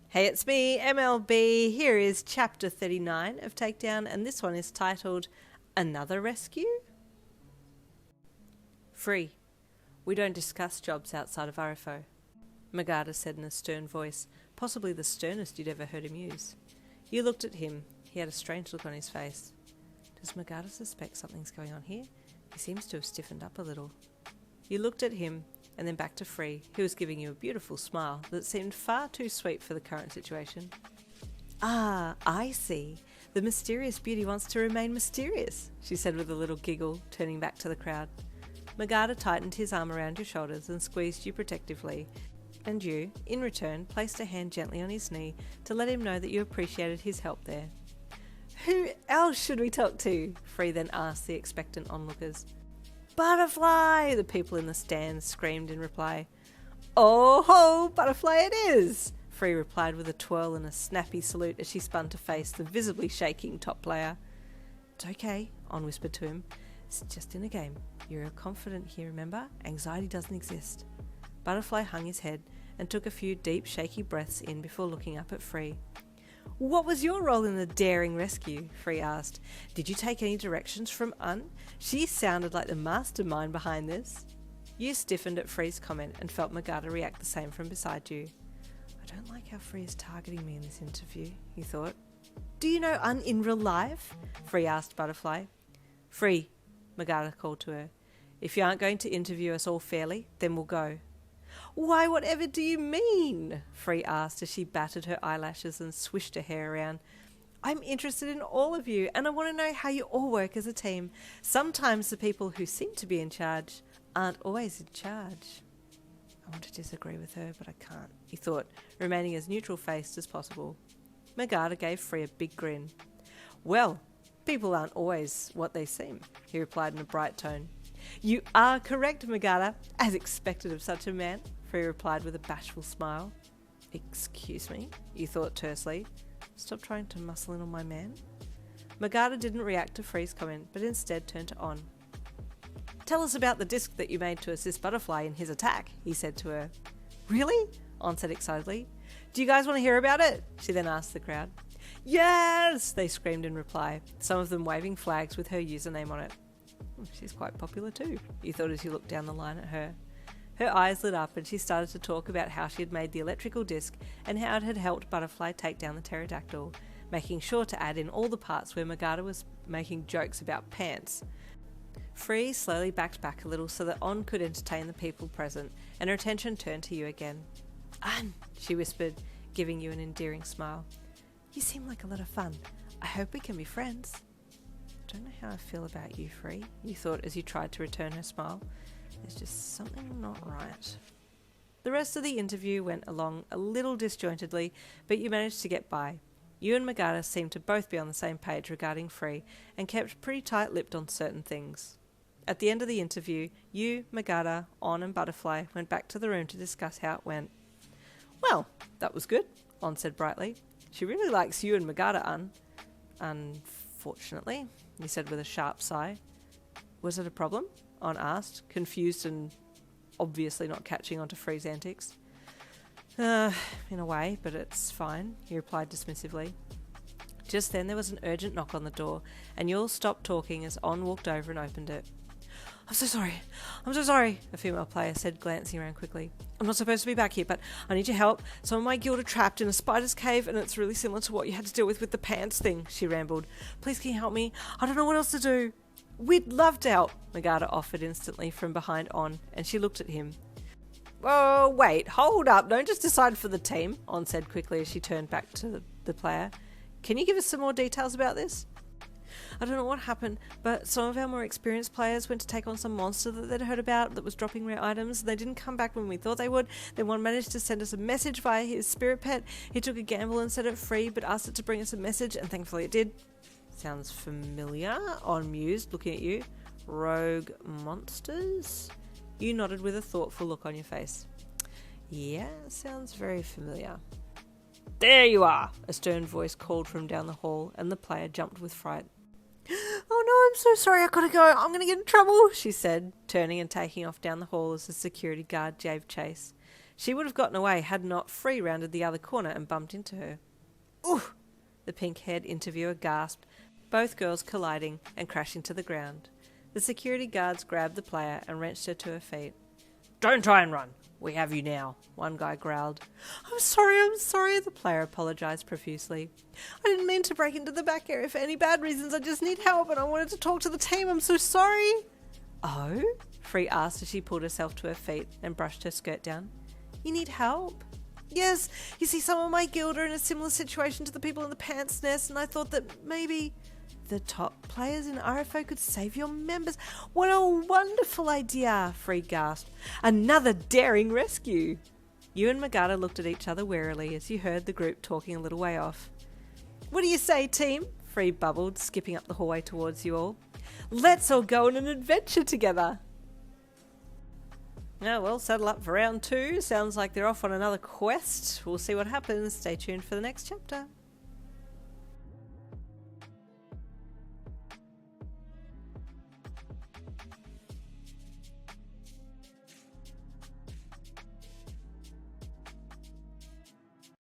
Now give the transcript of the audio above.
Hey, it's me, MLB. Here is chapter 39 of Takedown, and this one is titled Another Rescue? Free. We don't discuss jobs outside of RFO, Magata said in a stern voice, possibly the sternest you'd ever heard him use. You looked at him. He had a strange look on his face. Does Magata suspect something's going on here? He seems to have stiffened up a little. You looked at him, and then back to Free, who was giving you a beautiful smile that seemed far too sweet for the current situation. Ah, I see. The mysterious beauty wants to remain mysterious, she said with a little giggle, turning back to the crowd. Magata tightened his arm around your shoulders and squeezed you protectively, and you, in return, placed a hand gently on his knee to let him know that you appreciated his help there. Who else should we talk to? Free then asked the expectant onlookers. Butterfly! The people in the stands screamed in reply. Oh ho, Butterfly it is! Free replied with a twirl and a snappy salute as she spun to face the visibly shaking top player. It's okay, On whispered to him. It's just in a game. You're confident here, remember? Anxiety doesn't exist. Butterfly hung his head and took a few deep, shaky breaths in before looking up at Free. What was your role in the daring rescue? Free asked. Did you take any directions from Un? She sounded like the mastermind behind this. You stiffened at Free's comment and felt Magata react the same from beside you. I don't like how Free is targeting me in this interview, you thought. Do you know Un in real life? Free asked Butterfly. Free, Magata called to her. If you aren't going to interview us all fairly, then we'll go. Why, whatever do you mean? Free asked as she battered her eyelashes and swished her hair around. I'm interested in all of you, and I want to know how you all work as a team. Sometimes the people who seem to be in charge aren't always in charge. I want to disagree with her, but I can't, he thought, remaining as neutral-faced as possible. Magata gave Free a big grin. Well, people aren't always what they seem, he replied in a bright tone. You are correct, Magata, as expected of such a man, Free replied with a bashful smile. Excuse me, you thought tersely. Stop trying to muscle in on my man. Magata didn't react to Free's comment, but instead turned to On. Tell us about the disc that you made to assist Butterfly in his attack, he said to her. Really? On said excitedly. Do you guys want to hear about it? She then asked the crowd. Yes! They screamed in reply, some of them waving flags with her username on it. She's quite popular too, you thought as you looked down the line at her. Her eyes lit up and she started to talk about how she had made the electrical disc and how it had helped Butterfly take down the pterodactyl, making sure to add in all the parts where Magata was making jokes about pants. Free slowly backed back a little so that On could entertain the people present, and her attention turned to you again. An, she whispered, giving you an endearing smile. You seem like a lot of fun. I hope we can be friends. I don't know how I feel about you, Free, you thought as you tried to return her smile. There's just something not right. The rest of the interview went along a little disjointedly, but you managed to get by. You and Magata seemed to both be on the same page regarding Free, and kept pretty tight-lipped on certain things. At the end of the interview, you, Magata, On and Butterfly went back to the room to discuss how it went. Well, that was good, On said brightly. She really likes you and Magata, Un. Unfortunately, he said with a sharp sigh. Was it a problem? On asked, confused and obviously not catching on to Free's antics. In a way, but it's fine, he replied dismissively. Just then there was an urgent knock on the door, and you all stopped talking as On walked over and opened it. I'm so sorry, a female player said, glancing around quickly. I'm not supposed to be back here, but I need your help. Some of my guild are trapped in a spider's cave, and it's really similar to what you had to deal with the pants thing, she rambled. Please can you help me? I don't know what else to do. We'd love to help, Magata offered instantly from behind On, and she looked at him. Oh, wait, hold up, don't just decide for the team, On said quickly as she turned back to the player. Can you give us some more details about this? I don't know what happened, but some of our more experienced players went to take on some monster that they'd heard about that was dropping rare items. They didn't come back when we thought they would. Then one managed to send us a message via his spirit pet. He took a gamble and set it free, but asked it to bring us a message, and thankfully it did. Sounds familiar, On mused, looking at you. Rogue monsters? You nodded with a thoughtful look on your face. Yeah, sounds very familiar. There you are, a stern voice called from down the hall, and the player jumped with fright. Oh no, I'm so sorry, I gotta go. I'm gonna get in trouble, she said, turning and taking off down the hall as the security guard gave chase. She would have gotten away had not Free rounded the other corner and bumped into her. "Ooh!" the pink-haired interviewer gasped, both girls colliding and crashing to the ground. The security guards grabbed the player and wrenched her to her feet. "Don't try and run. We have you now," one guy growled. I'm sorry, the player apologised profusely. "I didn't mean to break into the back area for any bad reasons. I just need help and I wanted to talk to the team. I'm so sorry." "Oh?" Free asked as she pulled herself to her feet and brushed her skirt down. "You need help?" "Yes, you see, some of my guild are in a similar situation to the people in the pants nest, and I thought that maybe the top players in RFO could save your members." "What a wonderful idea," Free gasped. "Another daring rescue." You and Magata looked at each other warily as you heard the group talking a little way off. "What do you say, team?" Free bubbled, skipping up the hallway towards you all. "Let's all go on an adventure together." Oh, well, settle up for round 2. Sounds like they're off on another quest. We'll see what happens. Stay tuned for the next chapter.